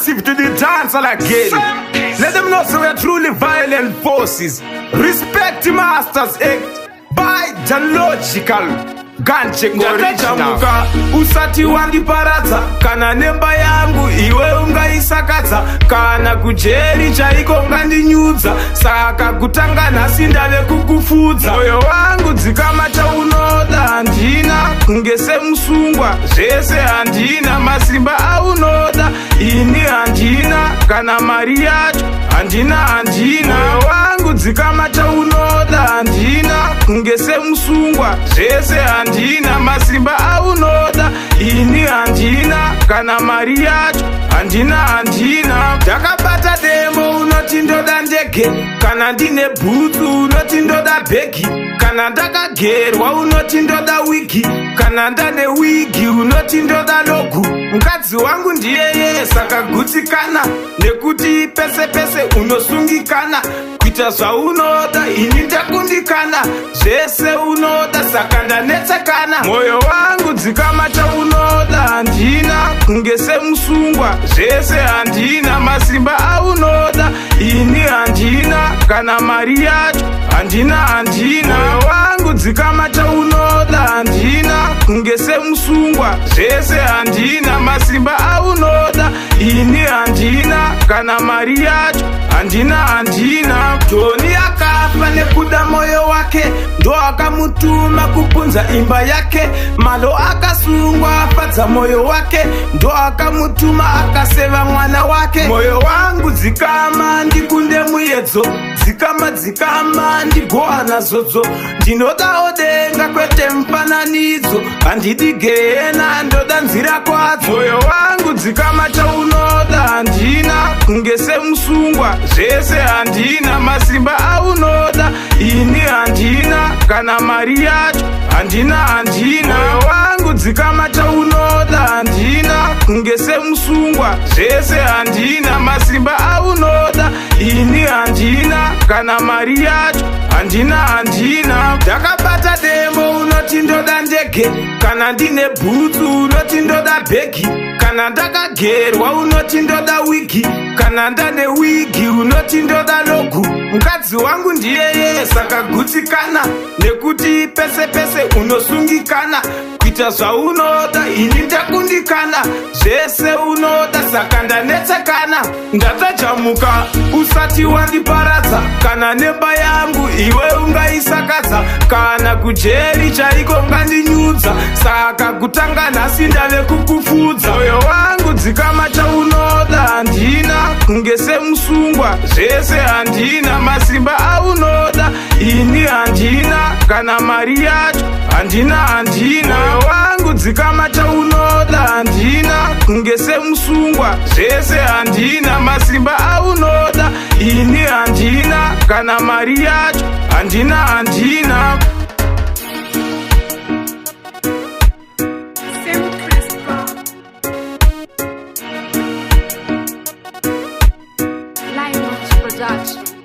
massive to the dancehall again. Let them know so we are truly violent forces. Respect the masters act by the logical. Ndatachamuka usati wandiparadza, kana nemba yangu iwe ungaisakadza, kana kujeri chaiko ungandinyudza, saka kutanga nhasi ndave kukufudza. Moyo wangu dzikama chaunoda handina, kunge semusungwa zvese handina, masimba aunoda ini handina, kana mari yacho handina. Moyo wangu dzikama chaunoda handina, kunge semusungwa zvese handina, masimba aunoda ini handina, kana mari yacho handina. Ndakabata demo unoti ndoda ndege, kana ndine bhutsu unoti ndoda bhegi, kana ndakagerwa unoti ndoda wigi, kana ndane wigi unoti ndoda logu. Mukadzi wangu ndiyeye saka gutsikana, nekuti pese pese unosungikana, kuita zvaunoda ini ndakundikana, zvese unoda saka ndanetsekana. Moyo wangu dzikama chaunoda handina, kunge semusungwa zvese handina, masimba aunoda ini handina, kana mari yacho handina. Moyo wangu dzikama chaunoda handina, kunge semusungwa zvese handina, masimba aunoda ini handina, kana mari yacho handina. Joni akafa nekuda moyo wake, ndo akamutuma kupunza imba yake. Malo akasungwa afadza moyo wake, ndo akamutuma akaseva mwana wake. Moyo wangu dzikama ndikunde muyedzo, dzikama ndigowana zodzo, ndinodawo denga kwete mufananidzo, handidi gehena ndoda nzira kwadzo. Moyo wangu dzikama chaunoda handina, kunge semusungwa zvese handina, masimba aunoda ini handina, kana mari yacho handina. Moyo wangu dzikama chaunoda handina, kunge semusungwa zvese handina, masimba aunoda ini handina, kana mari yacho handina. Ndakabata demo unoti ndoda ndege, kana ndine bhutsu unoti ndoda bhegi, kana ndakagerwa unoti ndoda wigi, kana ndane wigi unoti ndoda logu. Mukadzi wangu ndiyeye saka gutsikana, nekuti pese pese unosungikana, kuita zvaunoda ini ndakundikana, zvese unoda saka ndanetsekana. Ndatachamuka usati wandiparadza, kana nemba yangu iwe ungaisakadza, kana kujeri chaiko ungandinyudza, saka kutanga nhasi ndave kukufudza. Moyo wangu dzikama chaunoda handina, kunge semusungwa zvese handina, masimba aunoda ini handina, kana mari yacho handina. Moyo wangu dzikama chaunoda handina, kunge semusungwa zvese handina, masimba aunoda ini handina, kana mari yacho handina. Lion Production.